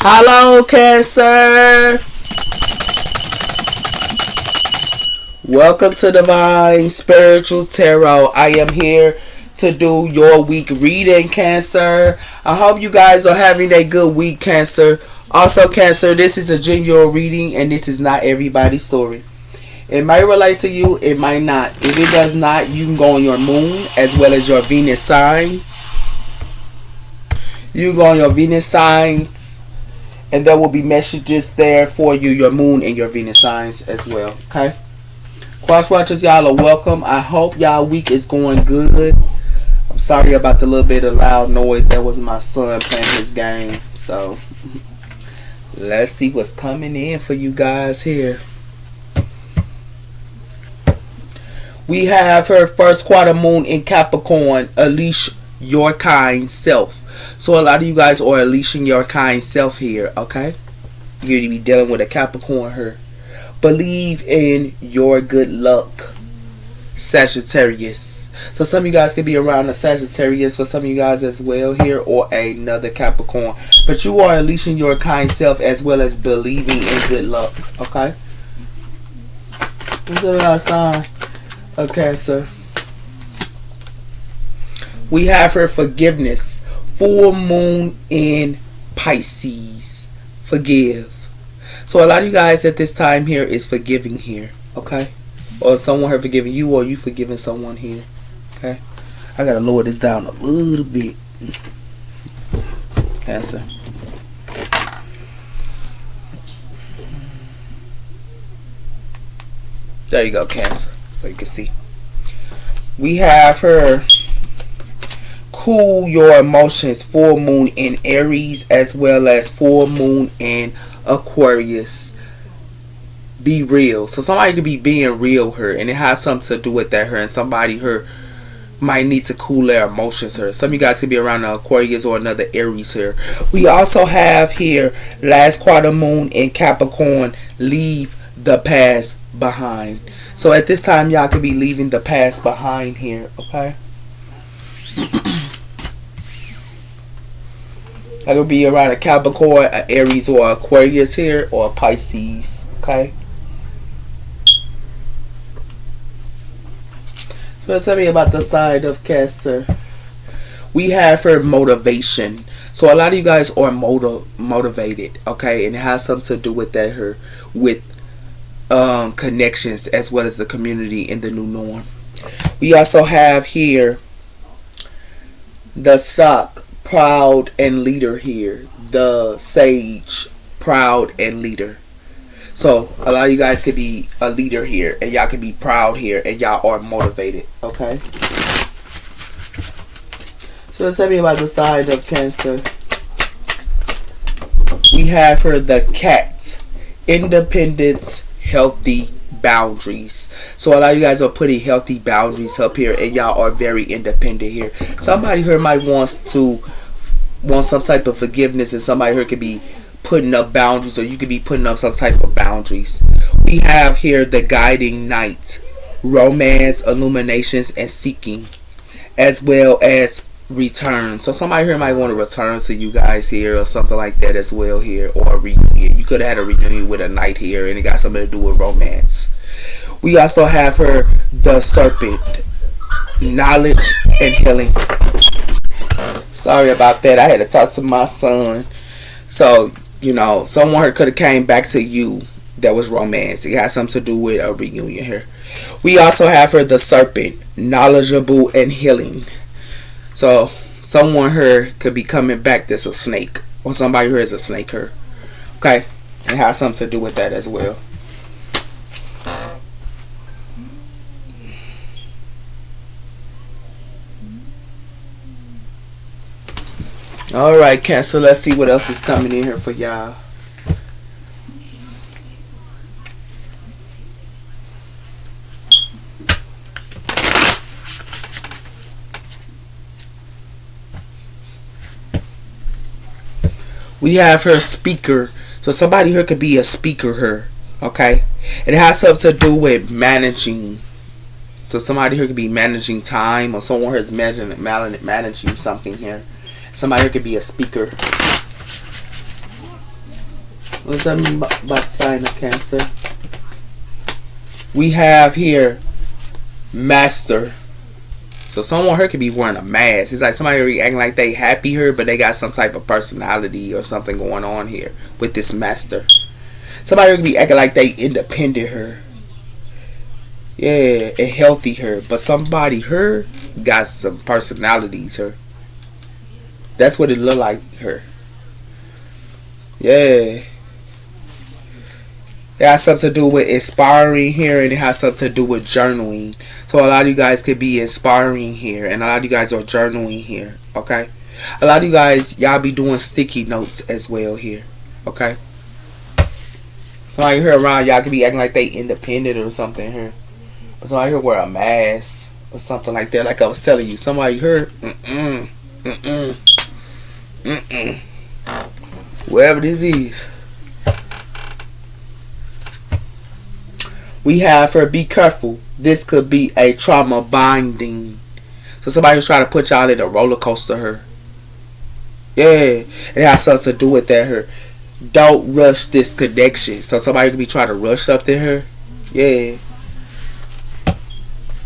Hello, Cancer. Welcome to Divine Spiritual Tarot. I am here to do your week reading, Cancer. I hope you guys are having a good week, Cancer. Also, Cancer, this is a genuine reading and this is not everybody's story. It might relate to you, it might not. If it does not, you can go on your moon as well as your Venus signs. You can go on your Venus signs, and there will be messages there for you, your moon and your Venus signs as well. Okay? Cross watchers, y'all are welcome. I hope y'all week is going good. I'm sorry about the little bit of loud noise. That was my son playing his game. So, let's see what's coming in for you guys here. We have her first quarter moon in Capricorn. Unleash your kind self. So a lot of you guys are unleashing your kind self here, okay? You're going to be dealing with a Capricorn here. Believe in your good luck, Sagittarius. So some of you guys could be around a Sagittarius for some of you guys as well here, or another Capricorn. But you are unleashing your kind self as well as believing in good luck, okay? What's the sign? Okay, sir. We have her forgiveness. Full moon in Pisces. Forgive. So a lot of you guys at this time here is forgiving here. Okay? Or someone here forgiving you, or you forgiving someone here. Okay? I gotta lower this down a little bit. Cancer. There you go, Cancer. So you can see. We have her cool your emotions. Full moon in Aries as well as full moon in Aquarius. Be real. So somebody could be being real here, and it has something to do with that here, and somebody here might need to cool their emotions here. Some of you guys could be around an Aquarius or another Aries here. We also have here last quarter moon in Capricorn. Leave the past behind. So at this time, y'all could be leaving the past behind here, okay? I could be around a Capricorn, an Aries, or Aquarius here, or a Pisces, okay? So tell me about the side of Cancer. We have her motivation. So a lot of you guys are motivated, okay? And it has something to do with that here, with connections as well as the community in the new norm. We also have here the Shock, proud and leader here. The Sage, proud and leader. So a lot of you guys could be a leader here, and y'all could be proud here, and y'all are motivated, okay? So tell me about the side of Cancer. We have her the Cat, independence, healthy boundaries. So a lot of you guys are putting healthy boundaries up here, and y'all are very independent here. Somebody here might want some type of forgiveness, and somebody here could be putting up boundaries, or you could be putting up some type of boundaries. We have here the guiding knight, romance, illuminations, and seeking, as well as return. So somebody here might want to return to you guys here, or something like that as well here, or a reunion. You could have had a reunion with a knight here, and it got something to do with romance. We also have her the serpent, knowledge and healing. Sorry about that. I had to talk to my son. So, you know, someone here could have came back to you that was romance. It has something to do with a reunion here. We also have her the serpent, knowledgeable and healing. So someone here could be coming back that's a snake, or somebody here is a snake here. Okay? It has something to do with that as well. Alright, Cancer, let's see what else is coming in here for y'all. We have her speaker. So somebody here could be a speaker here. Okay? It has something to do with managing. So somebody here could be managing time, or someone here is managing something here. Somebody here could be a speaker. What's up about the sign of Cancer? We have here Master. So someone here could be wearing a mask. It's like somebody acting like they happy here, but they got some type of personality or something going on here with this Master. Somebody here could be acting like they independent her. Yeah, and healthy her. But somebody her got some personalities her. That's what it look like her. Yeah. It has something to do with inspiring here, and it has something to do with journaling. So a lot of you guys could be inspiring here, and a lot of you guys are journaling here. Okay, a lot of you guys, y'all be doing sticky notes as well here. Okay, somebody here around y'all could be acting like they independent or something here, but somebody here wear a mask or something like that. Like I was telling you, somebody here, whatever this is. We have her, be careful. This could be a trauma binding. So somebody who's trying to put y'all in a roller coaster her. Yeah. It has something to do with that her. Don't rush this connection. So somebody could be trying to rush something her. Yeah.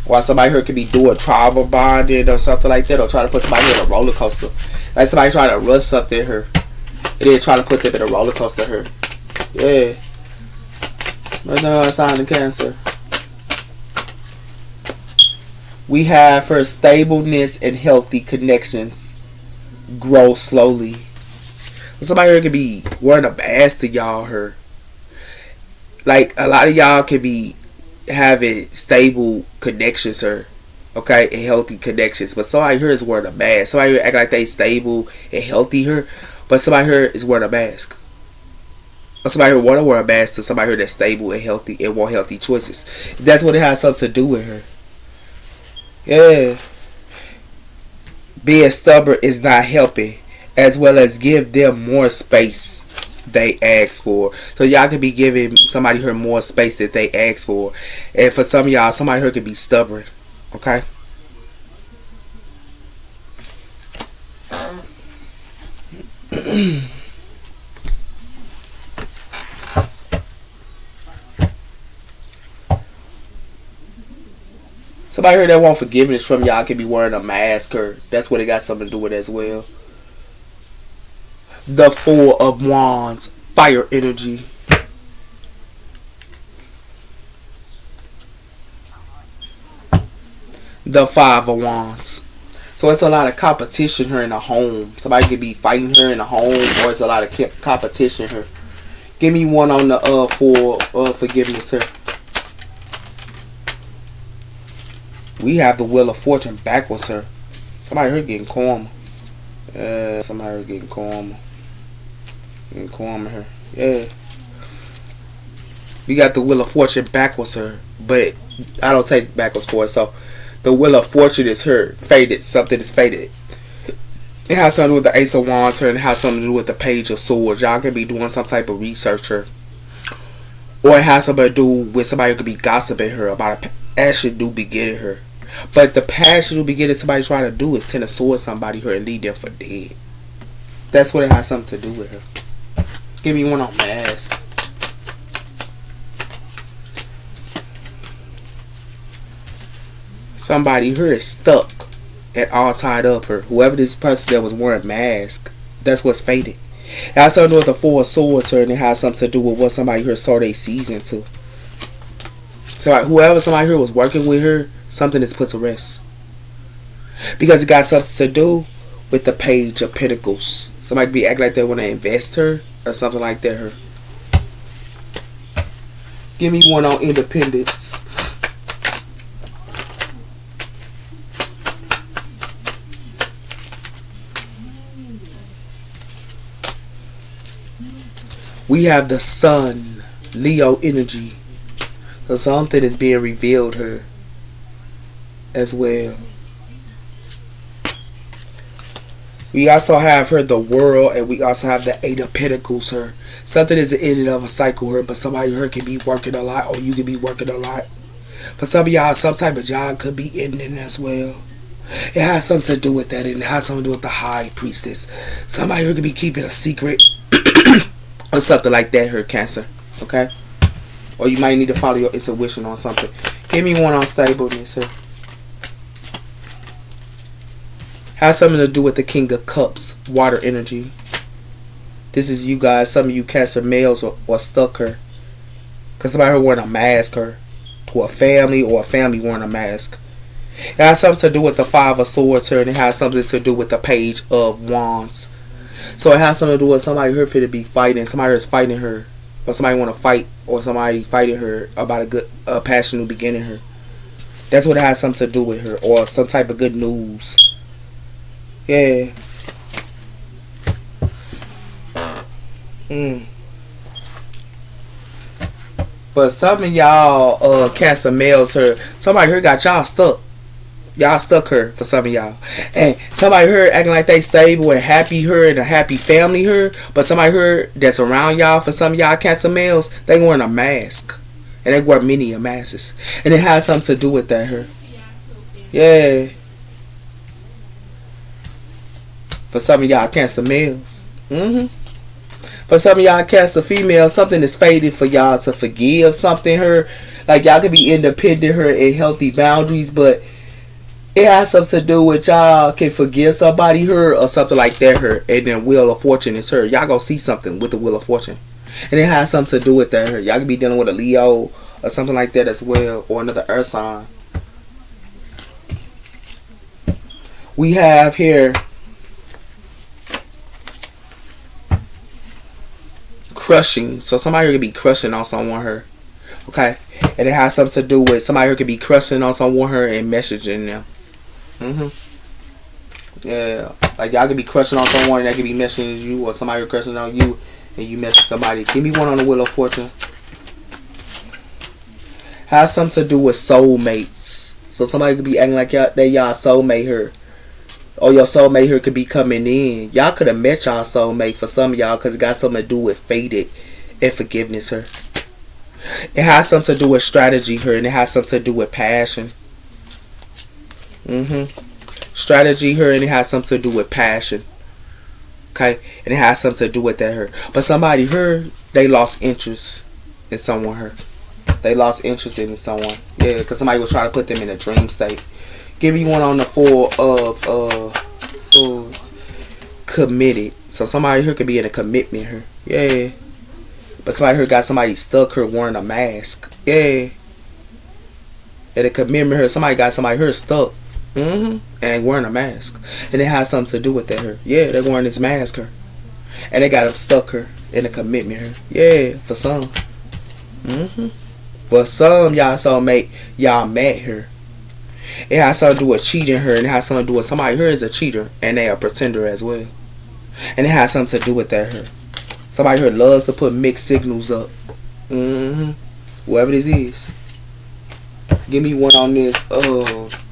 While somebody here could be doing trauma bonding or something like that. Or trying to put somebody in a roller coaster. Like somebody trying to rush something her. And then trying to put them in a roller coaster her. Yeah. What's another sign of Cancer? We have her stableness and healthy connections grow slowly. Somebody here could be wearing a mask to y'all her. Like a lot of y'all could be having stable connections her. Okay, and healthy connections. But somebody here is wearing a mask. Somebody here act like they stable and healthy her. But somebody here is wearing a mask. Somebody who want to wear a mask to somebody who that's stable and healthy and want healthy choices. That's what it has something to do with her. Yeah. Being stubborn is not helping, as well as give them more space they ask for. So y'all could be giving somebody her more space that they ask for. And for some of y'all, somebody here could be stubborn. Okay? Somebody here that want forgiveness from y'all could be wearing a mask or that's what it got something to do with as well. The Four of Wands, fire energy. The Five of Wands. So it's a lot of competition here in the home. Somebody could be fighting her in the home, or it's a lot of competition here. Give me one on the for forgiveness here. We have the Wheel of Fortune backwards here. Somebody here getting karma. Somebody here getting karma. Getting karma here. Yeah. We got the Wheel of Fortune backwards here. But I don't take backwards for it. So the Wheel of Fortune is here. Faded. Something is faded. It has something to do with the Ace of Wands here. And it has something to do with the Page of Swords. Y'all could be doing some type of research here. Or it has something to do with somebody who could be gossiping her about a passion do be getting her. But the passion do be getting somebody trying to do is tend to sword somebody her and lead them for dead. That's what it has something to do with her. Give me one on mask. Somebody here is stuck and all tied up her. Whoever this person that was wearing mask, that's what's faded. It has something to do with the Four of Swords her, and it has something to do with what somebody here saw their season to. So like, whoever somebody here was working with her, something is put to rest. Because it got something to do with the Page of Pentacles. Somebody be acting like they want to invest her or something like that her. Give me one on independence. We have the Sun, Leo energy. So something is being revealed here as well. We also have her the World, and we also have the Eight of Pentacles here. Something is the ending of a cycle here, but somebody here can be working a lot, or you can be working a lot. For some of y'all, some type of job could be ending as well. It has something to do with that, and it has something to do with the High Priestess. Somebody here could be keeping a secret or something like that here, Cancer. Okay? Or you might need to follow your intuition on something. Give me one on stableness here. Has something to do with the King of Cups, water energy. This is you guys, some of you Cancer males or stuck her. Because somebody here wearing a mask her. To a family or a family wearing a mask. It has something to do with the Five of Swords here, and it has something to do with the Page of Wands. So it has something to do with somebody here for to be fighting. Somebody here is fighting her. Or somebody want to fight. Or somebody fighting her about a good passion new beginning her. That's what it has something to do with her. Or some type of good news. Yeah. But some of y'all Cancer males her. Somebody here got y'all stuck. Y'all stuck her for some of y'all. And somebody here acting like they stable and happy her and a happy family her. But somebody here that's around y'all, for some of y'all Cancer males, they wearing a mask. And they wear many a masks. And it has something to do with that her. Yeah. For some of y'all Cancer males. For some of y'all Cancer females, something is faded for y'all to forgive something her. Like y'all can be independent her in healthy boundaries, but it has something to do with y'all can forgive somebody her or something like that her. And then Wheel of Fortune is her. Y'all gonna see something with the Wheel of Fortune. And it has something to do with that her. Y'all can be dealing with a Leo or something like that as well. Or another earth sign. We have here crushing. So somebody could be crushing on someone her. Okay? And it has something to do with somebody who could be crushing on someone her and messaging them. Yeah. Like y'all could be crushing on someone and they could be messaging you, or somebody crushing on you and you message somebody. Give me one on the Wheel of Fortune. Has something to do with soulmates. So somebody could be acting like y'all soulmate her. Or your soulmate here could be coming in. Y'all could have met y'all soulmate for some of y'all because it got something to do with faded and forgiveness her. It has something to do with strategy her, and it has something to do with passion. Strategy her, and it has something to do with passion. Okay? And it has something to do with that her. But somebody her, they lost interest in someone her. They lost interest in someone. Yeah, because somebody was trying to put them in a dream state. Give me one on the Four of Swords. Committed. So somebody here could be in a commitment here. Yeah. But somebody here got somebody stuck here wearing a mask. Yeah. At a commitment here, somebody got somebody here stuck. And they wearing a mask. And it has something to do with that here. Yeah, they're wearing this mask here. And they got them stuck here in a commitment here. Yeah, for some. For some, y'all soulmate, y'all met her. It has something to do with cheating her, and it has something to do with somebody here is a cheater, and they are a pretender as well. And it has something to do with that here. Somebody here loves to put mixed signals up. Whoever this is. Give me one on this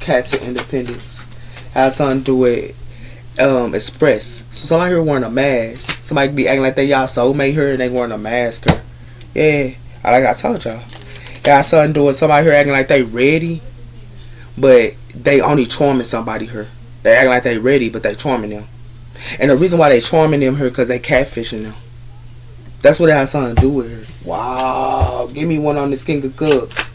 Cats and Independence. Has something to do with express. So somebody here wearing a mask. Somebody be acting like they y'all soulmate her and they wearing a mask her. Yeah. Like I told y'all. It has something to do with somebody here acting like they ready. But they only charming somebody here. They act like they ready, but they charming them. And the reason why they charming them here because they catfishing them. That's what it has something to do with her. Wow. Give me one on this King of Cups.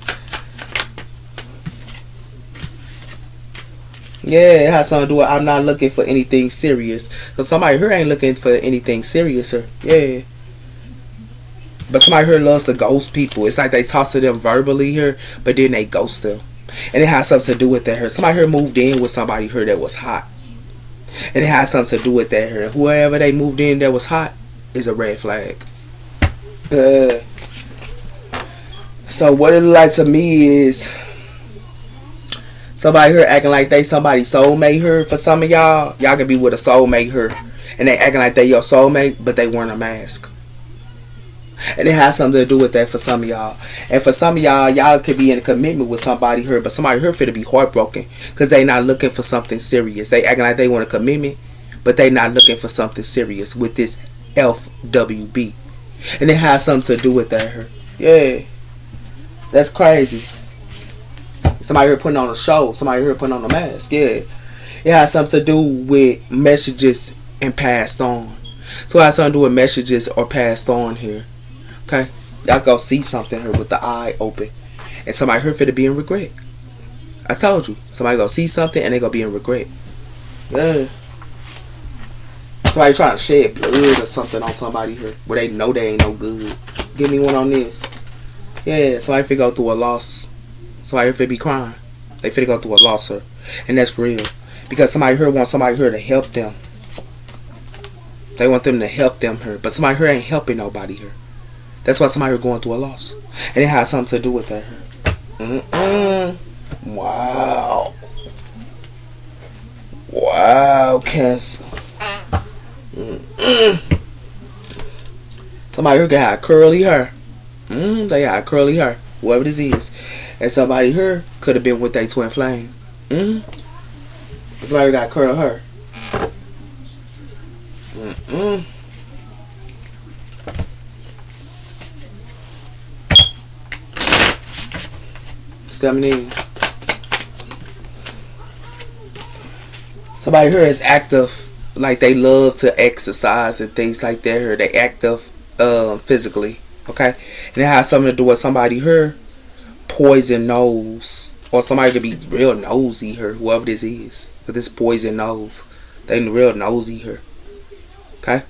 Yeah, it has something to do with I'm not looking for anything serious. So somebody here ain't looking for anything serious here. Yeah. But somebody here loves to ghost people. It's like they talk to them verbally here, but then they ghost them. And it has something to do with that here. Somebody here moved in with somebody here that was hot. And it has something to do with that here. Whoever they moved in that was hot is a red flag. So what it like to me is somebody here acting like they somebody soulmate her. For some of y'all, y'all can be with a soulmate her. And they acting like they your soulmate, but they wearing a mask. And it has something to do with that for some of y'all. And for some of y'all, y'all could be in a commitment with somebody here, but somebody here to be heartbroken because they not looking for something serious. They acting like they want a commitment, but they not looking for something serious with this FWB. And it has something to do with that here. Yeah. That's crazy. Somebody here putting on a show. Somebody here putting on a mask. Yeah. It has something to do with messages and passed on. So it has something to do with messages or passed on here. Okay? Y'all go see something here with the eye open. And somebody here finna be in regret. I told you. Somebody go see something and they gonna be in regret. Yeah. Somebody trying to shed blood or something on somebody here where they know they ain't no good. Give me one on this. Yeah, somebody finna go through a loss. Somebody here finna be crying. They finna go through a loss here. And that's real. Because somebody here wants somebody here to help them. They want them to help them here. But somebody here ain't helping nobody here. That's why somebody here going through a loss. And it has something to do with that here. Wow. Wow, Cancer. Somebody here can have curly hair. They got curly hair. Whoever this is. And somebody here could have been with their twin flame. Somebody got curly hair. It's coming in. Somebody here is active. Like they love to exercise and things like that. Or they active physically. Okay? And it has something to do with somebody here poison nose. Or somebody could be real nosy here. Whoever this is. With this poison nose. They real nosy here. Okay?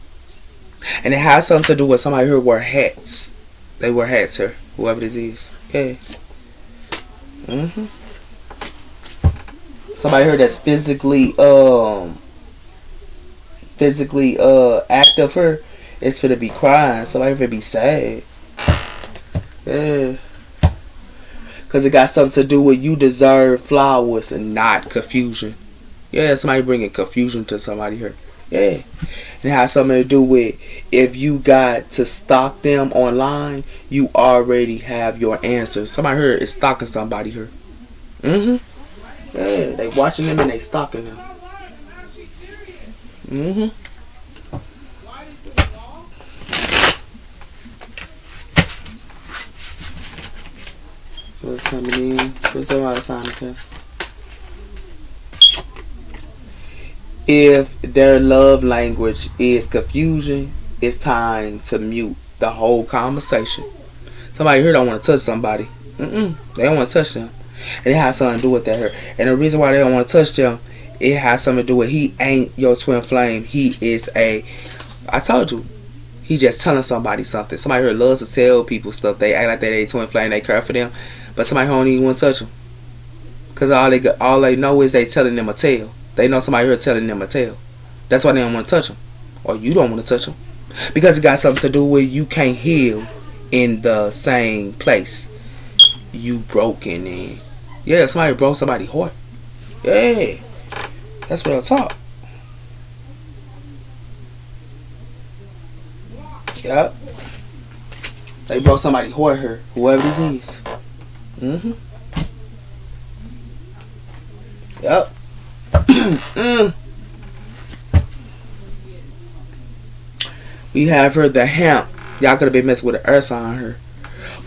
And it has something to do with somebody here wear hats. They wear hats here. Whoever this is. Yeah. Somebody here that's physically active here is finna be crying. Somebody finna be sad. Yeah. Cause it got something to do with you deserve flowers and not confusion. Yeah, somebody bringing confusion to somebody here. Yeah. And it has something to do with if you got to stalk them online, you already have your answers. Somebody here is stalking somebody here. Yeah, they watching them and they stalking them. What's coming in? What's somebody's sign of Cancer? If their love language is confusion, it's time to mute the whole conversation. Somebody here don't want to touch somebody. They don't want to touch them. And it has something to do with that here. And the reason why they don't want to touch them, it has something to do with he ain't your twin flame. He is I told you, he just telling somebody something. Somebody here loves to tell people stuff. They act like they twin flame, they care for them. But somebody here don't even want to touch them. Because all they know is they telling them a tale. They know somebody here telling them a tale. That's why they don't want to touch them. Or you don't want to touch them. Because it got something to do with you can't heal in the same place. You broken in. Yeah, somebody broke somebody's heart. Yeah. That's real talk. Yep. They broke somebody's heart here. Whoever this is. Yep. We have her the hemp. Y'all could have been messing with the earth on her.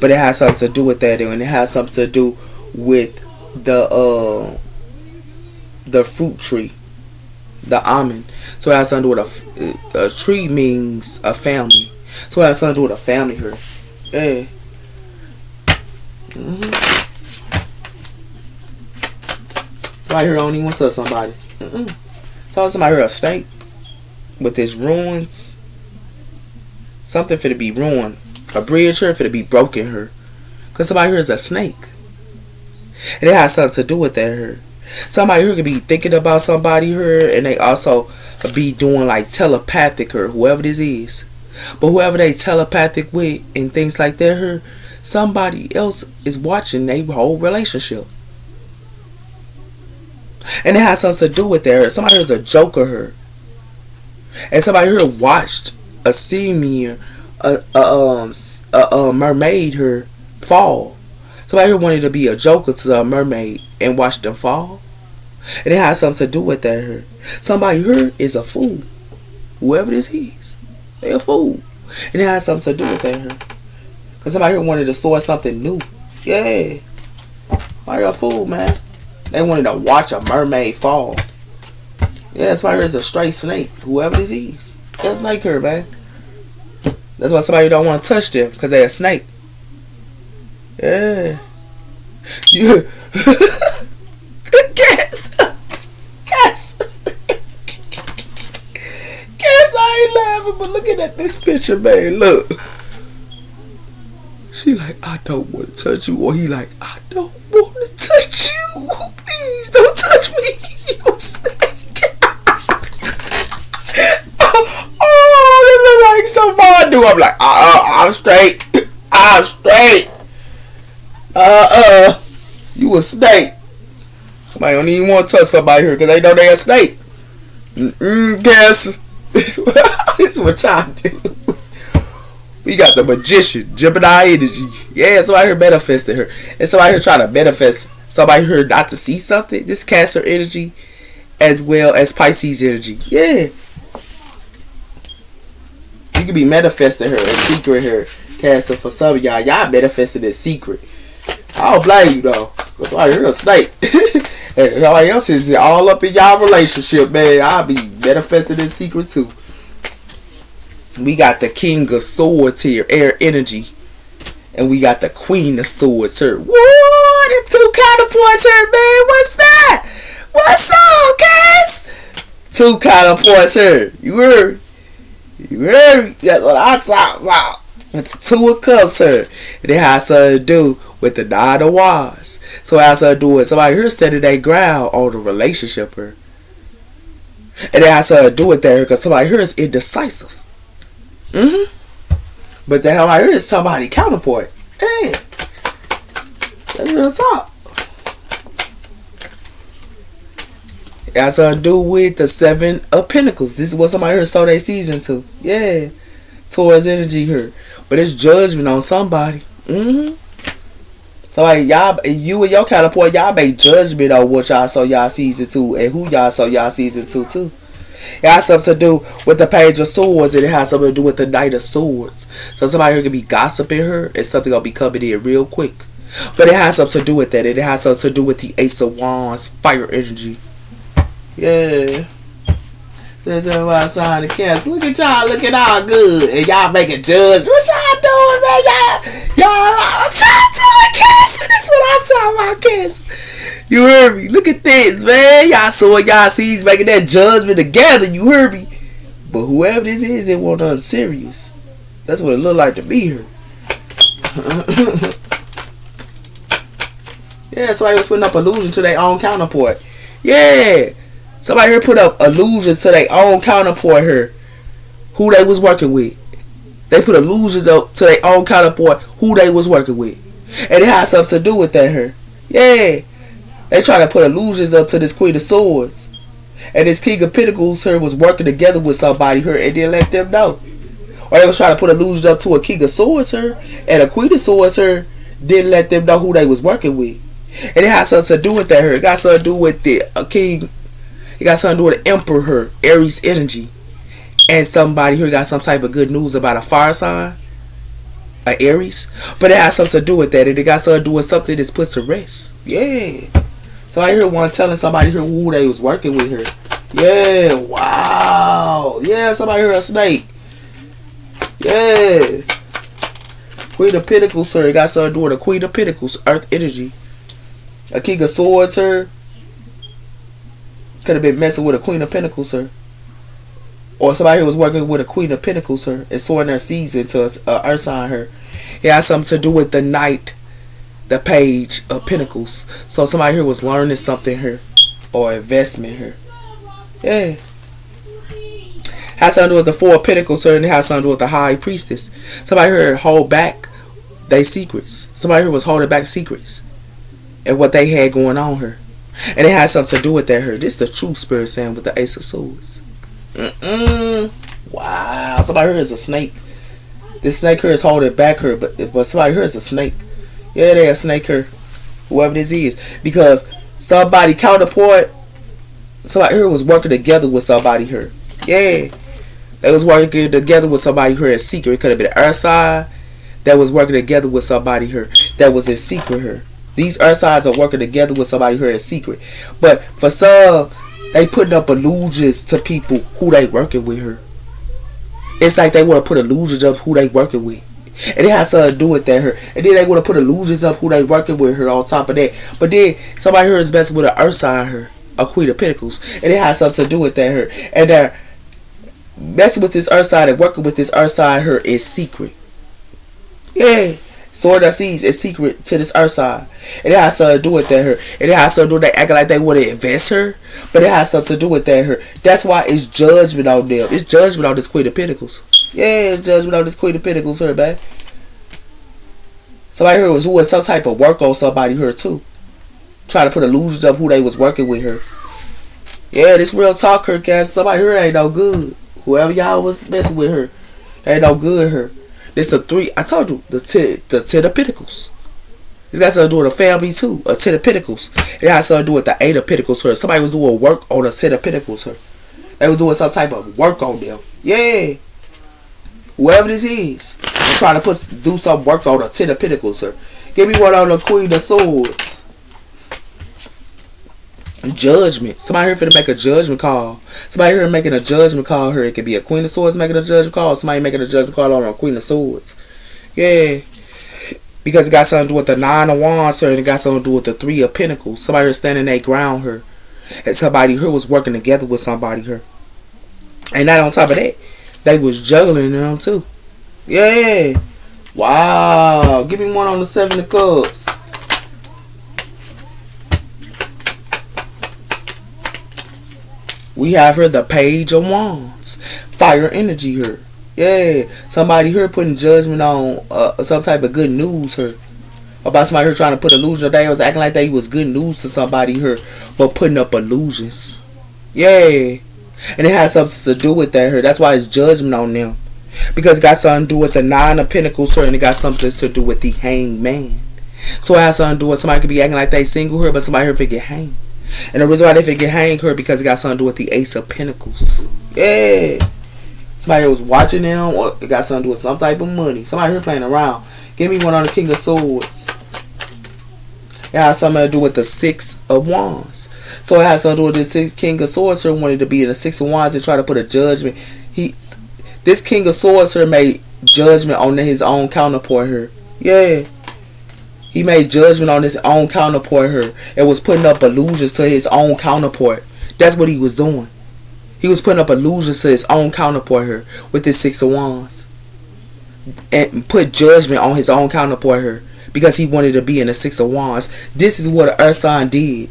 But it has something to do with that, and it has something to do with the fruit tree, the almond. So it has something to do with a tree means a family. So it has something to do with a family here. Yeah. Somebody here don't even want to touch somebody. Tell somebody here a snake with his ruins. Something finna be ruined. A bridge here finna be broken here. Cause somebody here is a snake. And it has something to do with that here. Somebody here could be thinking about somebody here, and they also be doing like telepathic or whoever this is. But whoever they telepathic with and things like that here, somebody else is watching their whole relationship. And it has something to do with that. Somebody here's a joker here. And somebody here watched a senior a mermaid here fall. Somebody here wanted to be a joker to a mermaid and watch them fall. And it has something to do with that here. Somebody here is a fool. Whoever this is, they a fool. And it has something to do with that here. Because somebody here wanted to start something new. Yeah. Somebody a fool, man. They wanted to watch a mermaid fall. Yeah, somebody here is a straight snake. Whoever this is. They're a snake her, man. That's why somebody don't want to touch them, because they're a snake. Yeah. Yeah. Cats. Cats. Cats, I ain't laughing, but looking at this picture, man, look. She like, I don't want to touch you. Or he like, I don't want to touch you. Please don't touch me. You snake. Oh, this is like somebody do. I'm like, I'm straight. I'm straight. You a snake. Somebody don't even want to touch somebody here because they know they a snake. Guess. This is what y'all do. We got the magician, Gemini energy. Yeah, somebody here manifested her. And somebody here trying to manifest somebody here not to see something. This Cancer energy as well as Pisces energy. Yeah. You could be manifesting her, secret her. Cancer, for some of y'all. Y'all manifested in secret. I don't blame you though. Because somebody here a snake. And somebody else is all up in y'all relationship, man. I'll be manifesting in secret too. We got the King of Swords here, air energy. And we got the Queen of Swords here. Whoa, the two counterpoints here, man. What's that? What's up, guys? Two counterpoints here. You heard? You heard? That's what I'm talking about. With the Two of Cups here. And it has something to do with the Nine of Wands. So it has something to do with somebody here standing their ground on the relationship here. And it has something to do with that because somebody here is indecisive. But the hell I hear is somebody counterpoint. Hey, that's real talk. It has something to do with the Seven of Pentacles. This is what somebody here saw their season to. Yeah, Taurus energy here, but it's judgment on somebody. So like y'all, you and your counterpoint, y'all make judgment on what y'all saw y'all season to and who y'all saw y'all season to too. It has something to do with the Page of Swords, and it has something to do with the Knight of Swords. So somebody here can be gossiping her, and something gonna be coming in real quick. But it has something to do with that, and it has something to do with the Ace of Wands, fire energy. Yeah. There's a sign of Cancer. Look at y'all looking all good, and y'all making judge. What y'all doing, man? Y'all, I'm trying to Cancer. This is what I'm talking about, Cancer. You heard me. Look at this, man. Y'all saw y'all sees making that judgment together. You heard me. But whoever this is, it wasn't unserious. That's what it looked like to be here. Yeah, somebody was putting up illusion to their own counterpart. Yeah. Somebody here put up illusions to their own counterpart here. Who they was working with. They put illusions up to their own counterpart who they was working with. And it has something to do with that here. Yeah. They try to put illusions up to this Queen of Swords. And this King of Pentacles here was working together with somebody here and didn't let them know. Or they was trying to put illusions up to a King of Swords here and a Queen of Swords here didn't let them know who they was working with. And it has something to do with that here. It got something to do with the King. It got something to do with the Emperor here, Aries energy. And somebody here got some type of good news about a fire sign. A Aries. But it has something to do with that. And it got something to do with something that's put to rest. Yeah. So I hear one telling somebody here who they was working with her. Yeah, wow. Yeah, somebody here a snake. Yeah. Queen of Pentacles, sir. It got something to do with a Queen of Pentacles, Earth energy. A King of Swords, sir. Could have been messing with a Queen of Pentacles, sir. Or somebody who was working with a Queen of Pentacles, sir, and sowing their seeds into a earth sign her. It has something to do with the Knight, the Page of Pentacles. So somebody here was learning something here, or investment here. Yeah. Has something to do with the Four of Pentacles, sir, and it has something to do with the High Priestess. Somebody here hold back their secrets. Somebody here was holding back secrets and what they had going on here. And it has something to do with that here. This is the true spirit saying with the Ace of Swords. Wow. Somebody here is a snake. This snake here is holding back her, but somebody here is a snake. Yeah, they're a snake here. Whoever this is. Because somebody counterpart, somebody here was working together with somebody here. Yeah. They was working together with somebody here in secret. It could have been an earth sign that was working together with somebody here that was in secret here. These earth signs are working together with somebody here in secret. But for some, they putting up illusions to people who they working with her. It's like they want to put illusions of who they working with. And it has something to do with that her. And then they want to put illusions of who they working with her on top of that. But then somebody here is messing with an earth sign her. A Queen of Pentacles. And it has something to do with that her. And they're messing with this earth sign and working with this earth sign her is secret. Yeah. Sword that sees is secret to this earth sign. And it has something to do with that her. And it has something to do with they acting like they want to invest her. But it has something to do with that her. That's why it's judgment on them. It's judgment on this Queen of Pentacles. Yeah, it's judgment on this Queen of Pentacles her, man. Somebody here was doing some type of work on somebody here too. Trying to put illusions of who they was working with her. Yeah, this real talk her, guys. Somebody here ain't no good. Whoever y'all was messing with her, they ain't no good her. This the three. I told you the ten of Pentacles. This got something to do with a family too. A ten of Pentacles. It has something to do with the eight of Pentacles. Her. Somebody was doing work on a ten of Pentacles. Her. They was doing some type of work on them. Yeah. Whoever this is, trying to do some work on a ten of Pentacles. Her. Give me one on the Queen of Swords. Judgment. Somebody here finna make a judgment call. Somebody here making a judgment call here. It could be a Queen of Swords making a judgment call. Somebody making a judgment call on a Queen of Swords. Yeah. Because it got something to do with the Nine of Wands here. And it got something to do with the Three of Pentacles. Somebody here standing their ground here. And somebody here was working together with somebody here. And not on top of that, they was juggling them too. Yeah. Wow. Give me one on the Seven of Cups. We have her the Page of Wands. Fire energy here. Yeah. Somebody here putting judgment on some type of good news here. About somebody here trying to put illusion. They was acting like they was good news to somebody here. But putting up illusions. Yeah. And it has something to do with that here. That's why it's judgment on them. Because it got something to do with the Nine of Pentacles here. And it got something to do with the Hanged Man. So it has something to do with somebody could be acting like they single here. But somebody here could get hanged. And the reason why they think get hanged her because it got something to do with the Ace of Pentacles. Yeah. Somebody was watching them or it got something to do with some type of money. Somebody here playing around. Give me one on the King of Swords. It has something to do with the Six of Wands. So it has something to do with the King of Swords here wanted to be in the Six of Wands and try to put a judgment. This King of Swords here made judgment on his own counterpart here. Yeah. He made judgment on his own counterpart here. And was putting up illusions to his own counterpart. That's what he was doing. He was putting up illusions to his own counterpart here. With this Six of Wands. And put judgment on his own counterpart here. Because he wanted to be in the Six of Wands. This is what an earth sign did.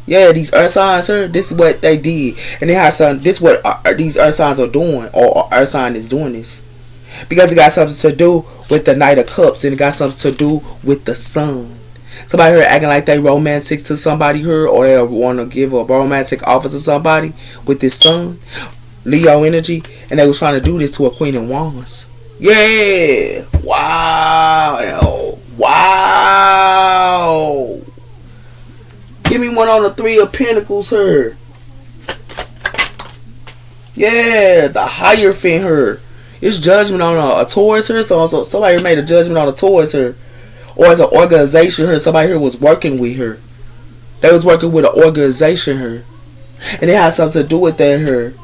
Yeah, these earth signs here. This is what they did. And they have some. This is what these earth signs are doing. Or earth sign is doing this. Because it got something to do with the Knight of Cups. And it got something to do with the Sun. Somebody here acting like they romantic to somebody here. Or they want to give a romantic offer to somebody. With this Sun. Leo energy. And they was trying to do this to a Queen of Wands. Yeah. Wow. Wow. Give me one on the Three of Pentacles here. Yeah. The Hierophant here. It's judgment on a Taurus here. So somebody made a judgment on a Taurus here. Or as an organization here. Somebody here was working with her. They was working with an organization here. And it had something to do with that here.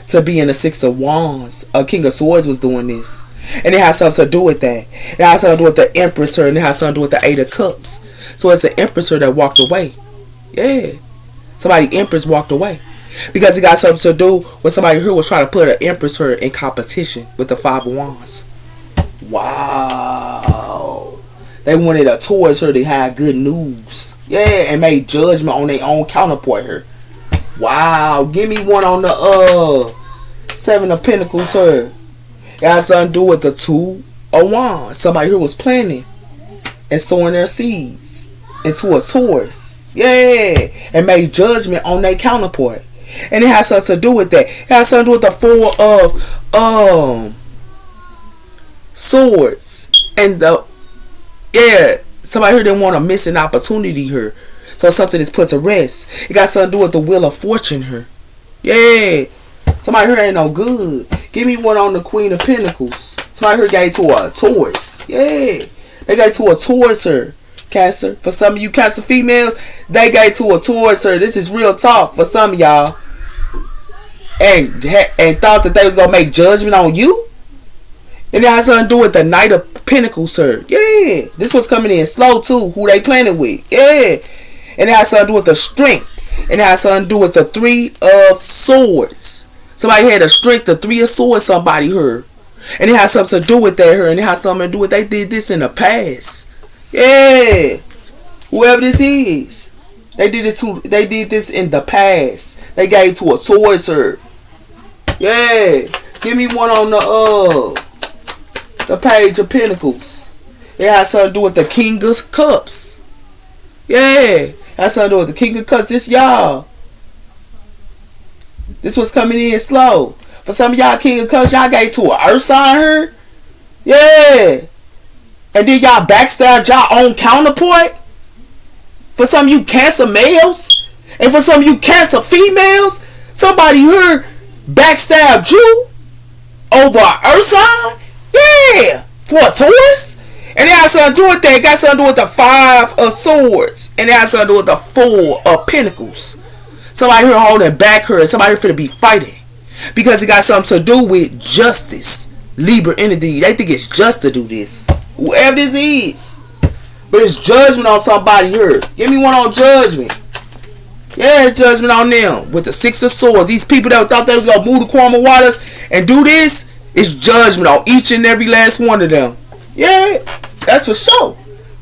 To be in the Six of Wands. A King of Swords was doing this. And it has something to do with that. It has something to do with the Empress here. And it has something to do with the Eight of Cups. So it's the Empress here that walked away. Yeah. Somebody Empress walked away. Because it got something to do with somebody who was trying to put an Empress her in competition with the Five of Wands. Wow. They wanted a Taurus her that had good news. Yeah, and made judgment on their own counterpart here. Wow. Give me one on the Seven of Pentacles her. It got something to do with the Two of Wands. Somebody who was planting and sowing their seeds into a Taurus. Yeah. And made judgment on their counterpart. And it has something to do with that. It has something to do with the Four of Swords. And somebody here didn't want to miss an opportunity here. So something is put to rest. It got something to do with the Wheel of Fortune here. Yeah. Somebody here ain't no good. Give me one on the Queen of Pentacles. Somebody here gave to a Taurus. Yeah. They gave to a Taurus here. Cancer. For some of you Cancer females, they gave to a Taurus here. This is real talk for some of y'all. And thought that they was going to make judgment on you. And it has something to do with the Knight of Pentacles, sir. Yeah. This one's coming in slow, too. Who they planning with. Yeah. And it has something to do with the strength. And it has something to do with the Three of Swords. Somebody had a strength, the Three of Swords, somebody heard. And it has something to do with that her. And it has something to do with they did this in the past. Yeah. Whoever this is. They did this in the past. They gave to a Taurus her. Yeah. Give me one on the Page of Pentacles. It has something to do with the King of Cups. Yeah. It has something to do with the King of Cups. This y'all. This was coming in slow. For some of y'all King of Cups, y'all gave to an earth sign her. Yeah. And then y'all backstabbed y'all own counterpart. For some of you Cancer males. And for some of you Cancer females. Somebody here backstabbed you over an earth sign. Yeah. For a Taurus. And it has something to do with that. It got something to do with the Five of Swords. And it has something to do with the Four of Pentacles. Somebody here holding back her. Somebody here finna be fighting. Because it got something to do with justice. Libra energy. They think it's just to do this. Whoever this is. But it's judgment on somebody here. Give me one on judgment. Yeah, it's judgment on them. With the Six of Swords. These people that thought they was going to move the Karma waters and do this. It's judgment on each and every last one of them. Yeah. That's for sure.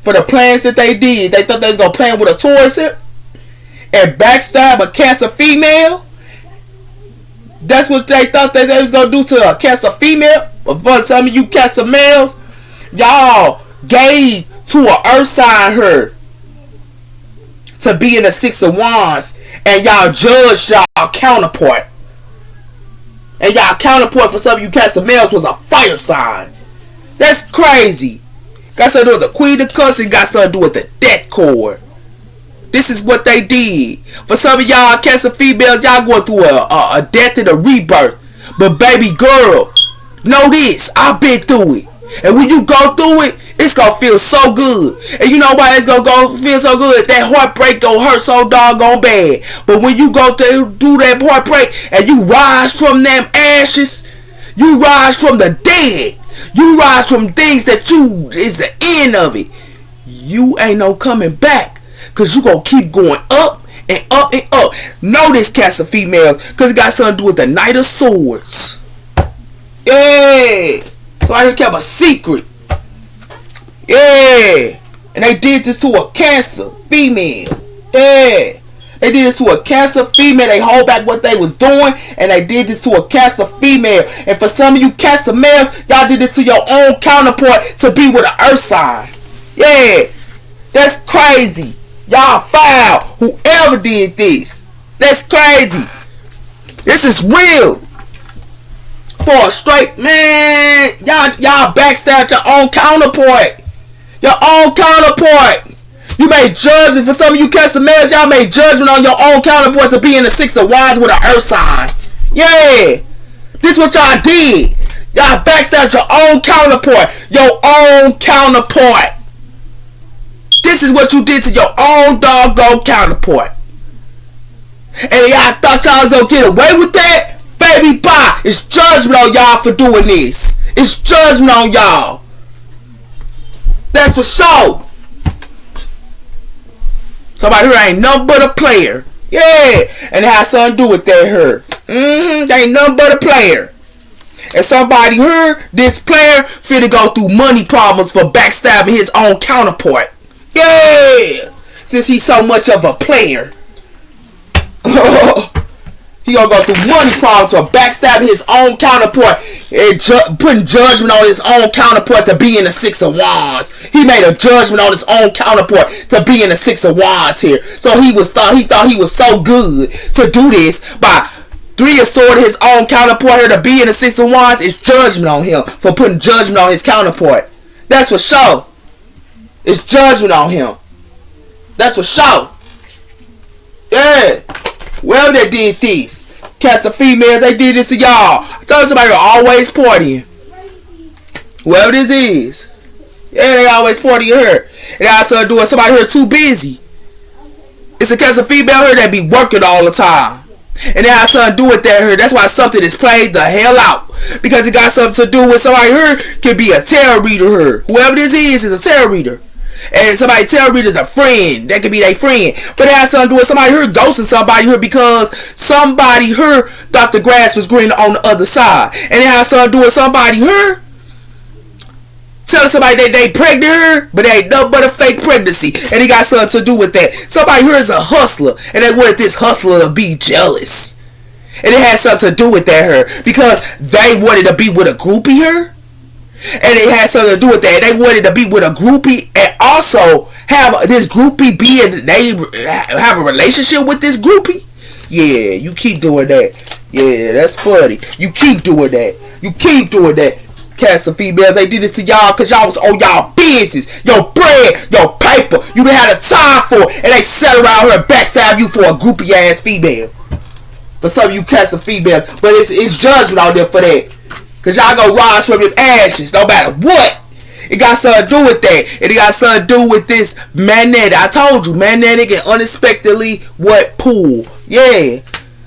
For the plans that they did. They thought they was going to plan with a Taurus here. And backstab a Cancer female. That's what they thought that they was going to do to a Cancer female. But some of you Cancer males, y'all gave to an earth sign her to be in the Six of Wands. And y'all judged y'all counterpart. And y'all counterpart for some of you Cancer males was a fire sign. That's crazy. Got something to do with the Queen of Cups and got something to do with the Death Cord. This is what they did. For some of y'all Cancer females, y'all going through a death and a rebirth. But baby girl, know this. I've been through it. And when you go through it, it's going to feel so good. And you know why it's going to feel so good? That heartbreak going to hurt so doggone bad. But when you go through that heartbreak and you rise from them ashes, you rise from the dead. You rise from things that you is the end of it. You ain't no coming back. Because you going to keep going up and up and up. Know this, Cancer females. Because it got something to do with the Knight of Swords. Yeah. So I kept a secret. Yeah. And they did this to a Cancer female. Yeah. They did this to a Cancer female. They hold back what they was doing. And they did this to a Cancer female. And for some of you Cancer males, y'all did this to your own counterpart to be with an earth sign. Yeah. That's crazy. Y'all foul. Whoever did this. That's crazy. This is real. For a straight man. Y'all backstabbed your own counterpart. Your own counterpart. You made judgment. For some of you Cancer males, y'all made judgment on your own counterpart to be in the Six of Wands with an earth sign. Yeah. This is what y'all did. Y'all backstabbed your own counterpart. Your own counterpart. This is what you did to your own doggone counterpart. And y'all thought y'all was going to get away with that? Baby, bye. It's judgment on y'all for doing this. It's judgment on y'all. That's for sure. Somebody here ain't nothing but a player. Yeah. And it has something to do with that here. They ain't nothing but a player. And somebody here, this player, finna go through money problems for backstabbing his own counterpart. Yeah. Since he's so much of a player. He gonna go through money problems for backstabbing his own counterpart and putting judgment on his own counterpart to be in the Six of Wands. He made a judgment on his own counterpart to be in the Six of Wands here. So he thought he was so good to do this by Three of Swords, his own counterpart here to be in the Six of Wands. Is judgment on him for putting judgment on his counterpart. That's for sure. It's judgment on him. That's for sure. Yeah. Whoever that did this. Cancer females, they did this to y'all. I told somebody they're always partying. Whoever this is. Yeah, they always partying here. And I started doing somebody here too busy. It's a Cancer female here that be working all the time. And it has something to do with that her. That's why something is played the hell out. Because it got something to do with somebody her could be a tarot reader her. Whoever this is a tarot reader. And somebody tarot reader is a friend. That could be their friend. But it has something to do with somebody her ghosting somebody her because somebody her thought the grass was greener on the other side. And it has something to do with somebody her telling somebody that they pregnant her, but they ain't nothing but a fake pregnancy. And it got something to do with that. Somebody here is a hustler, and they wanted this hustler to be jealous. And it had something to do with that her. Because they wanted to be with a groupie her. And it had something to do with that. They wanted to be with a groupie and also have this groupie be in, they have a relationship with this groupie. Yeah, you keep doing that. Yeah, that's funny. You keep doing that. You keep doing that. Cancer females, they did this to y'all because y'all was on y'all business, your bread, your paper. You didn't have the time for it, and they sat around here and backstab you for a groupie ass female. For some of you cancer females, but it's judgment out there for that. Cause y'all go rise from your ashes, no matter what. It got something to do with that. And it got something to do with this magnetic. I told you, magnetic and unexpectedly what pull. Yeah.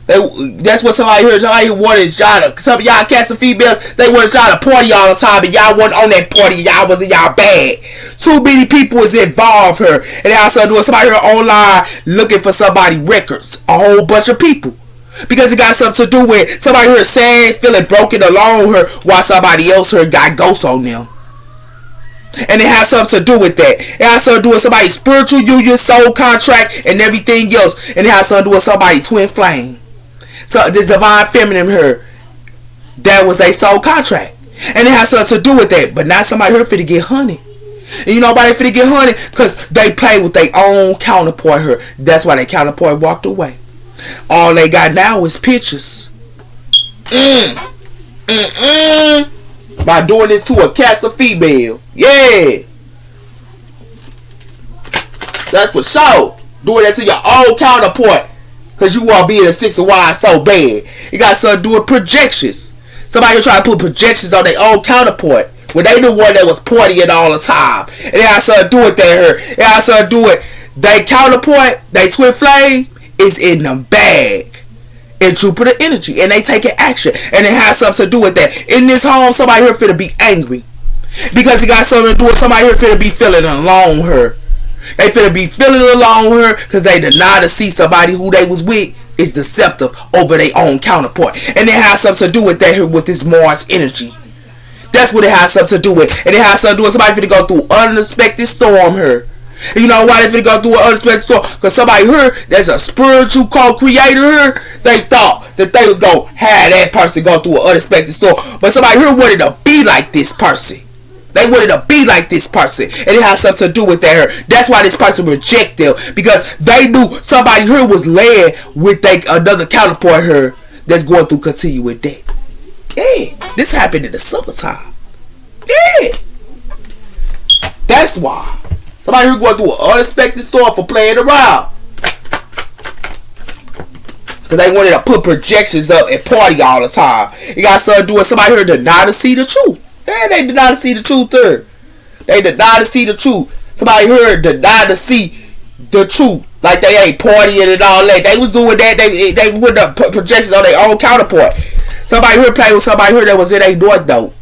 That's what somebody here wanted y'all to. Some of y'all cancer females, they wanted y'all to party all the time, and y'all wasn't on that party. Y'all wasn't y'all bag. Too many people was involved here, and it got something to do with somebody here online looking for somebody records. A whole bunch of people. Because it got something to do with somebody here sad, feeling broken alone her, while somebody else here got ghosts on them. And it has something to do with that. It has something to do with somebody's spiritual union, soul contract, and everything else. And it has something to do with somebody's twin flame. So this divine feminine here, that was their soul contract. And it has something to do with that. But not somebody here finna get honey. And you know why they finna get honey? Because they play with their own counterpart here. That's why their counterpart walked away. All they got now is pictures. By doing this to a cancer female. Yeah. That's for sure. Doing that to your own counterpart. Because you want to be in a six of wands so bad. You got something to do with projections. Somebody try to put projections on their own counterpart. When they the one that was partying all the time. And it has something to do with that. It has something to do with their counterpart, their twin flame. Is in the bag in Jupiter energy, and they taking action, and it has something to do with that. In this home, somebody here finna be angry because it got something to do with somebody here finna be feeling alone her. They finna be feeling alone her because they deny to see somebody who they was with is deceptive over their own counterpart, and it has something to do with that here with this Mars energy. That's what it has something to do with, and it has something to do with somebody finna go through unexpected storm here. And you know why they finna go through an unexpected storm? Because somebody here that's a spiritual co-creator here, they thought that they was gonna have that person go through an unexpected storm. But somebody here wanted to be like this person. They wanted to be like this person. And it has something to do with that here. That's why this person rejected them. Because they knew somebody here was led with another counterpart here that's going through continuing death. Yeah. This happened in the summertime. Yeah. That's why. Somebody who's going through an unexpected storm for playing around. Because they wanted to put projections up and party all the time. You got something to do with somebody here deny to see the truth. And they deny to see the truth there. They deny to see the truth. Somebody here deny to see the truth. Like they ain't partying and all that. They was doing that. They would have put projections on their own counterpart. Somebody here playing with somebody here that was in their north though.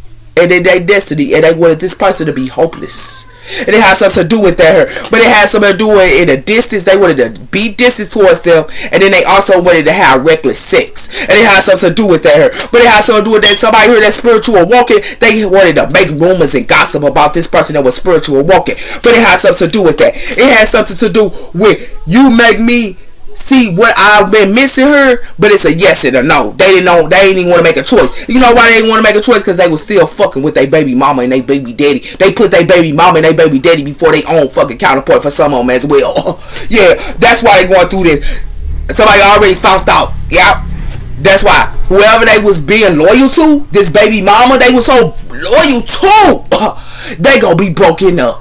And in their destiny. And they wanted this person to be hopeless. And it has something to do with that. But it has something to do with in the distance. They wanted to be distant towards them. And then they also wanted to have reckless sex. And it has something to do with that. But it has something to do with that somebody here that's spiritual walking. They wanted to make rumors and gossip about this person that was spiritual walking. But it has something to do with that. It has something to do with you make me see what I've been missing her, but it's a yes and a no. They didn't know. They didn't even want to make a choice. You know why they didn't want to make a choice? Because they was still fucking with their baby mama and their baby daddy. They put their baby mama and their baby daddy before their own fucking counterpart for some of them as well. Yeah, that's why they going through this. Somebody already found out. Yeah, that's why whoever they was being loyal to, this baby mama they was so loyal to, they gonna be broken up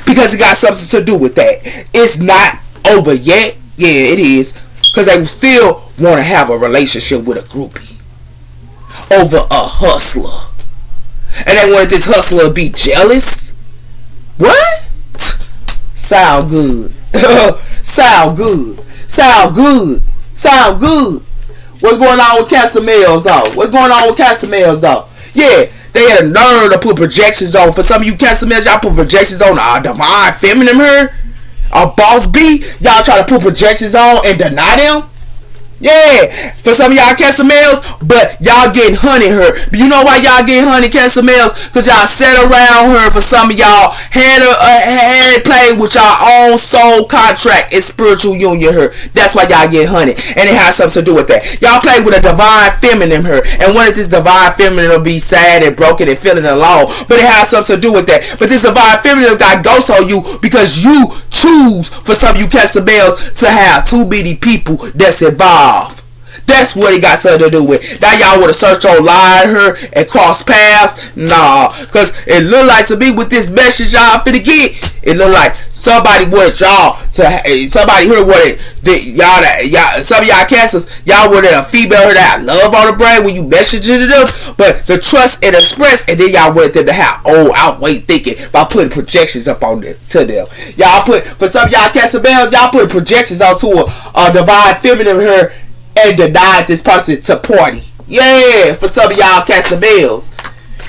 because it got something to do with that. It's not over yet. Yeah, it is. Because they still want to have a relationship with a groupie. Over a hustler. And they wanted this hustler to be jealous? What? Sound good. Sound good. Sound good. Sound good. What's going on with Cancer males though? What's going on with Cancer males though? Yeah, they had a nerve to put projections on. For some of you Cancer males, y'all put projections on divine feminine her, boss B. Y'all try to put projections on and deny them. Yeah, for some of y'all Cancer males, but y'all getting honey her. But you know why y'all getting honey Cancer males? Because y'all sat around her. For some of y'all had played with y'all own soul contract and spiritual union her. That's why y'all get honey, and it has something to do with that. Y'all play with a divine feminine her, and wanted this divine feminine to be sad and broken and feeling alone, but it has something to do with that. But this divine feminine got ghosts on you because you choose, for some of you Cancer males, to have too many people that's involved. That's what it got something to do with. Now y'all want to search online her and cross paths? Nah, because it look like to me with this message y'all finna get, it look like somebody wanted y'all to, somebody here wanted y'all, some of y'all Cancers, y'all wanted a female her that love on the brain when you messaging them, but the trust and express, and then y'all wanted them to have outweigh thinking by putting projections up on them to them. Y'all put, for some of y'all Cancer males, y'all put projections onto a divine feminine her and denied this person to party. Yeah, for some of y'all Cancer males.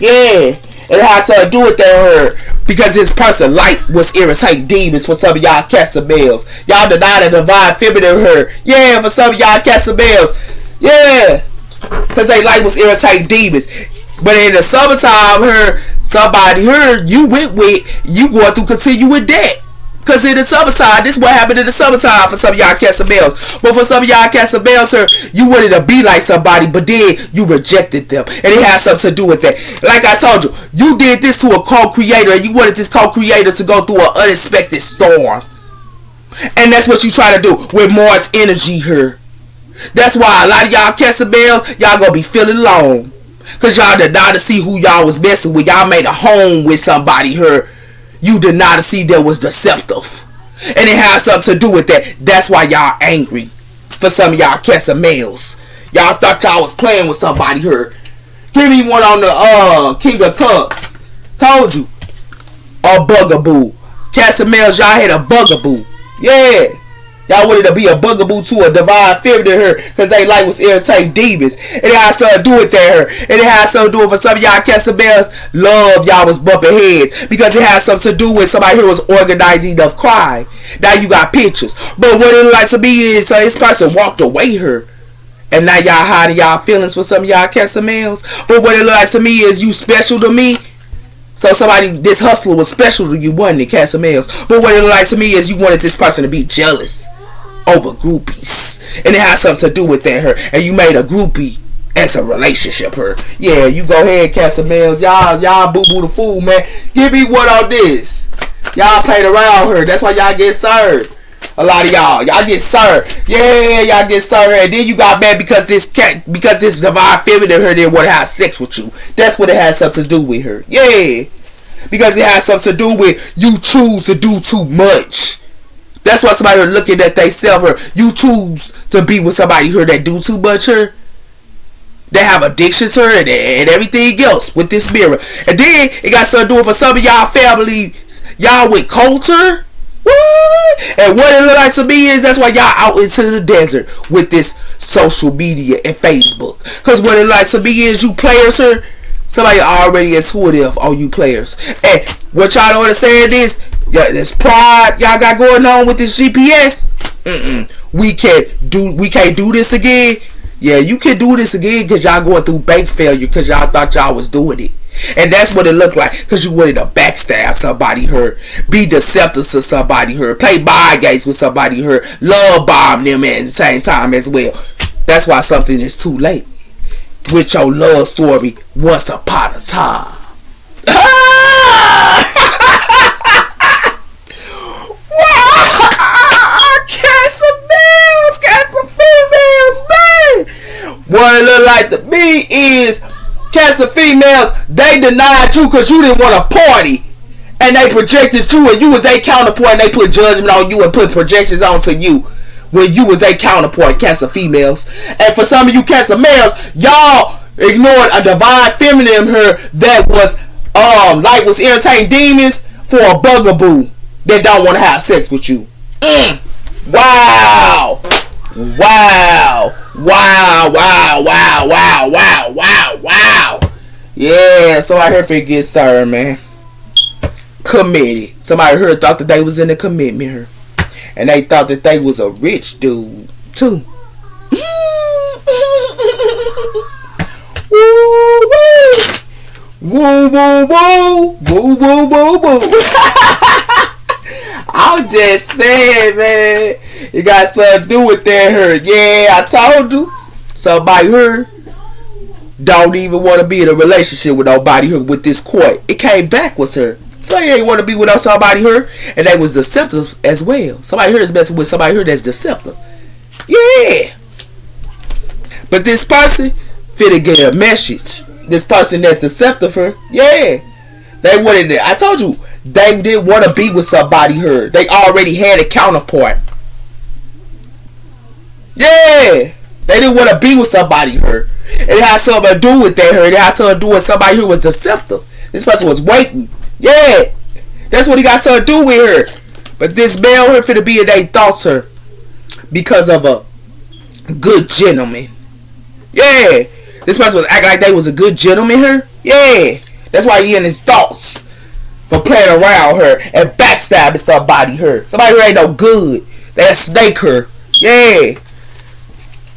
Yeah, it has something to do with that her. Because this person light was irritating demons for some of y'all Cancer males. Y'all denied a divine feminine her. Yeah, for some of y'all Cancer males. Yeah, because they light was irritating demons. But in the summertime her, somebody her you went with, you going through continue with that. Because in the summertime, this is what happened in the summertime for some of y'all Cancer males. But for some of y'all Cancer males, sir, you wanted to be like somebody, but then you rejected them. And it has something to do with that. Like I told you, you did this to a co-creator, and you wanted this co-creator to go through an unexpected storm. And that's what you try to do with Mars energy here. That's why a lot of y'all Cancer males, y'all gonna be feeling alone. Because y'all did not see who y'all was messing with. Y'all made a home with somebody here. You did not see that was deceptive. And it has something to do with that. That's why y'all angry. For some of y'all Cancer males. Y'all thought y'all was playing with somebody here. Give me one on the King of Cups. Told you. A bugaboo. Cancer males, y'all had a bugaboo. Yeah. Y'all wanted to be a bugaboo to a divine feminine her because they like was irritating demons. And it has something to do with that her. And it has something to do with, for some of y'all Cancer males, love y'all was bumping heads. Because it has something to do with somebody here was organizing enough crime. Now you got pictures. But what it like to me is, this person walked away her. And now y'all hiding y'all feelings for some of y'all Cancer males. But what it like to me is, you special to me. So somebody, this hustler was special to you, wasn't it, Cancer males? But what it like to me is, you wanted this person to be jealous over groupies, and it has something to do with that her, and you made a groupie as a relationship her. Yeah, you go ahead Cancer males, y'all boo boo the fool, man. Give me one on this. Y'all played around her, that's why y'all get served. A lot of y'all get served. Yeah, y'all get served, and then you got mad because this divine feminine her didn't want to have sex with you. That's what it has something to do with her. Yeah, because it has something to do with you choose to do too much. That's why somebody are looking at they self her. You choose to be with somebody here that do too much her. They have addictions her and everything else with this mirror. And then it got something to do with, for some of y'all families, y'all with culture. What? And what it look like to me is, that's why y'all out into the desert with this social media and Facebook. Because what it like to me is, you players her, somebody already intuitive on you players. And what y'all don't understand is, yeah, this pride y'all got going on with this GPS. We can't do this again. Yeah, you can do this again because y'all going through bank failure because y'all thought y'all was doing it. And that's what it looked like, because you wanted to backstab somebody her, be deceptive to somebody her, play mind games with somebody her, love bomb them at the same time as well. That's why something is too late with your love story once upon a time. Cancer females, man. What it look like to me is, Cancer females, they denied you because you didn't want to party, and they projected you, and you was their counterpart, and they put judgment on you and put projections onto you when you was their counterpart, Cancer females. And for some of you Cancer males, y'all ignored a divine feminine here that was like was irritating demons for a bugaboo that don't want to have sex with you. Wow. Wow, wow, wow, wow, wow, wow, wow. Yeah, somebody here finna get started, man. Committed. Somebody here thought that they was in a commitment here. And they thought that they was a rich dude, too. Woo, woo. Woo, woo, woo. Woo, woo, woo, woo. I'm just saying, man. It got something to do with that her. Yeah, I told you. Somebody here don't even want to be in a relationship with nobody here with this court. It came back with her. So you ain't want to be with somebody here. And they was deceptive as well. Somebody here is messing with somebody here that's deceptive. Yeah. But this person finna get a message. This person that's deceptive her. Yeah. They wanted it. I told you. They didn't want to be with somebody here. They already had a counterpart. Yeah. They didn't want to be with somebody here. It had something to do with that her. It had something to do with somebody who was deceptive. This person was waiting. Yeah. That's what he got something to do with her. But this male here finna be in their thoughts her. Because of a good gentleman. Yeah. This person was acting like they was a good gentleman here. Yeah. That's why he in his thoughts. For playing around her and backstabbing somebody her. Somebody who ain't no good. They snake her. Yeah.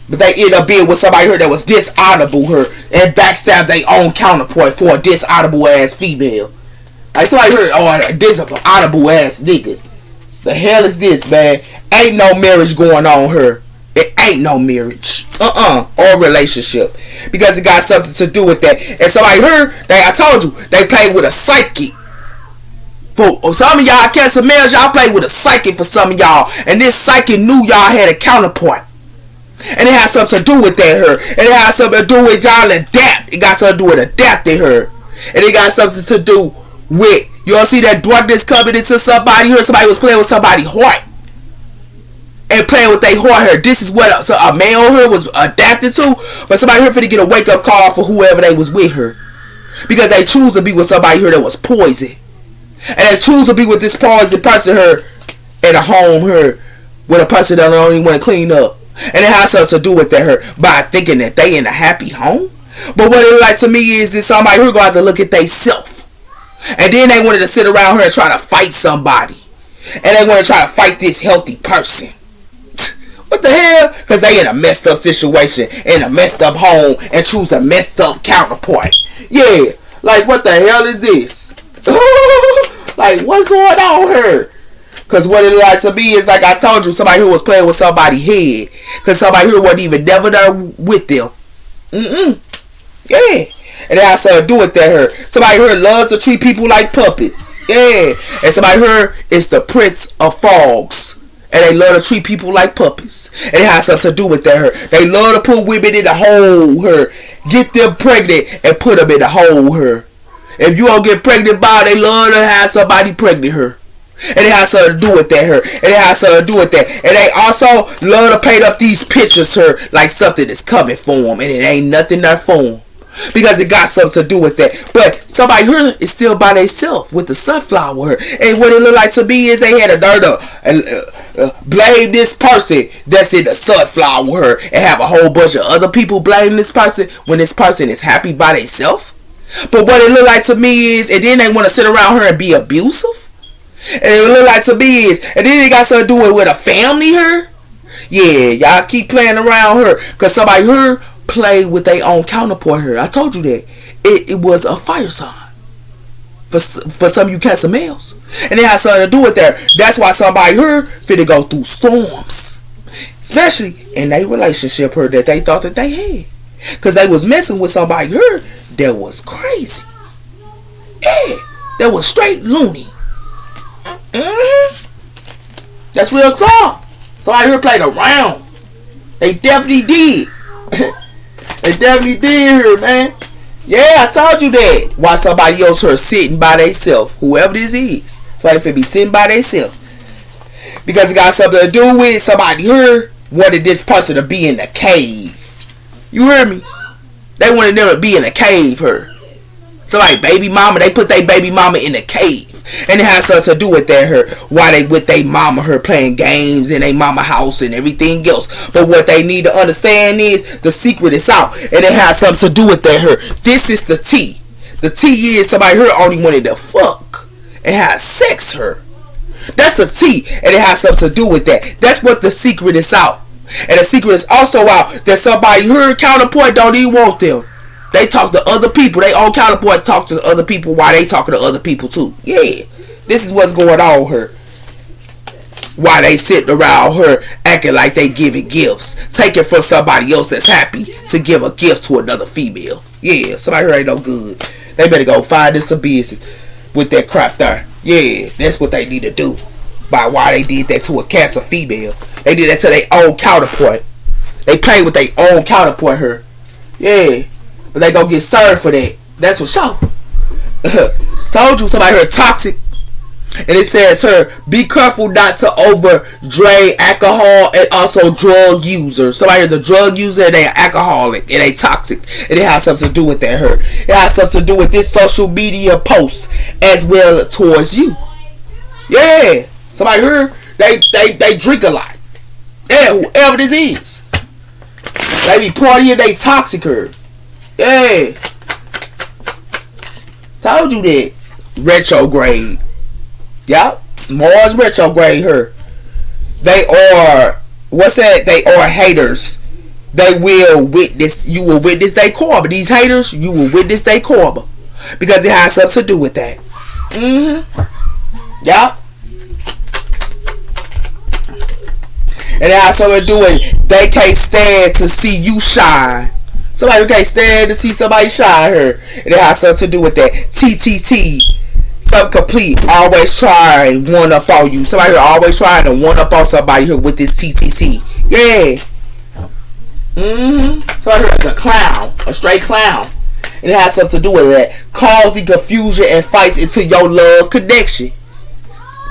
But they end up being with somebody here that was dishonorable her and backstabbed their own counterpart for a dishonorable ass female. Like somebody here, oh, dishonorable ass nigga. The hell is this, man? Ain't no marriage going on here. It ain't no marriage. Or relationship. Because it got something to do with that. And somebody here, I told you, they played with a psychic. For some of y'all cancer males, y'all play with a psychic for some of y'all. And this psychic knew y'all had a counterpart. And it has something to do with that her. And it has something to do with y'all adapt. It got something to do with adapting her. And it got something to do with, you don't see that darkness coming into somebody here. Somebody was playing with somebody's heart. And playing with their heart here. This is what a male here was adapted to. But somebody here finna get a wake up call for whoever they was with her. Because they choose to be with somebody here that was poison. And they choose to be with this poison person here in a home here with a person that don't even want to clean up. And it has something to do with that her by thinking that they in a happy home. But what it like to me is that somebody who going to have to look at they self. And then they wanted to sit around here and try to fight somebody. And they want to try to fight this healthy person. What the hell? Because they in a messed up situation, in a messed up home, and choose a messed up counterpart. Yeah. Like what the hell is this? Like what's going on here? Because what it like to me is like I told you, somebody who was playing with somebody's head. Because somebody who wasn't even never there with them. Yeah. And it has something to do with that her. Somebody here loves to treat people like puppets. Yeah. And somebody here is the Prince of Fogs. And they love to treat people like puppets. And it has something to do with that her. They love to put women in the hole her. Get them pregnant and put them in the hole her. If you don't get pregnant by, they love to have somebody pregnant her. And it has something to do with that her. And it has something to do with that. And they also love to paint up these pictures her like something is coming for them. And it ain't nothing there for them. Because it got something to do with that. But somebody here is still by themselves with the sunflower. And what it looked like to me is they had a dirt blame this person that's in the sunflower and have a whole bunch of other people blame this person when this person is happy by themselves. But what it looked like to me is, and then they want to sit around her and be abusive. And it look like to me is, and then it got something to do with a family here. Yeah, y'all keep playing around her. Because somebody here play with their own counterpart here. I told you that. It was a fire sign. For some of you cancer males. And it has something to do with that. That's why somebody here finna go through storms. Especially in their relationship here that they thought that they had. Because they was messing with somebody here that was crazy. Yeah. That was straight loony. That's real talk. Somebody here played around. They definitely did. They definitely did here, man. Yeah, I told you that. Why somebody else here sitting by themselves. Whoever this is. Somebody finna be sitting by themselves. Because it got something to do with somebody here wanted this person to be in the cave. You hear me? They wanted them to be in a cave here. Somebody baby mama, they put their baby mama in a cave. And it has something to do with that her. Why they with their mama her playing games in their mama house and everything else. But what they need to understand is the secret is out. And it has something to do with that her. This is the T. The T is somebody her only wanted to fuck and have sex her. That's the T. And it has something to do with that. That's what the secret is out. And the secret is also out that somebody her counterpart don't even want them. They talk to other people. They own counterpart talk to other people while they talking to other people too. Yeah. This is what's going on her. While they sitting around her acting like they giving gifts. Taking from somebody else that's happy to give a gift to another female. Yeah. Somebody here ain't no good. They better go find this some business with that crap there. Yeah. That's what they need to do. By why they did that to a cancer female. They did that to their own counterpart. They played with their own counterpart her. Yeah. But they gonna get served for that. That's for sure. Told you somebody here toxic. And it says her, be careful not to over drain alcohol and also drug user. Somebody is a drug user and they an alcoholic and they toxic. And it has something to do with that her. It has something to do with this social media post as well towards you. Yeah. Somebody here, they drink a lot. Yeah, whoever this is. They be partying, they toxic her. Yeah. Told you that. Retrograde. Yup. Mars retrograde her. They are, what's that? They are haters. They will witness, you will witness their karma. These haters, you will witness their karma. Because it has something to do with that. Yup. And it has something to do with they can't stand to see you shine. Somebody can't stand to see somebody shine her. And it has something to do with that. TTT. Something complete. Always try one up on you. Somebody here always trying to one up on somebody here with this TTT. Yeah. Somebody here is a clown. A straight clown. And it has something to do with that. Causing confusion and fights into your love connection.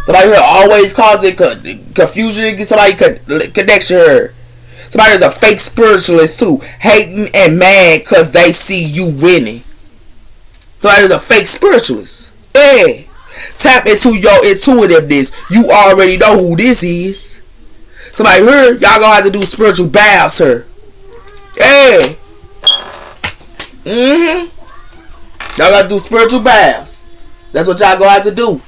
Somebody here always causing confusion and get somebody connection here. Somebody is a fake spiritualist too. Hating and mad because they see you winning. Somebody is a fake spiritualist. Yeah. Tap into your intuitiveness. You already know who this is. Somebody here, y'all gonna have to do spiritual baths here. Yeah. Y'all gotta do spiritual baths. That's what y'all gonna have to do.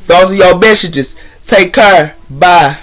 Those are your messages. Take care. Bye.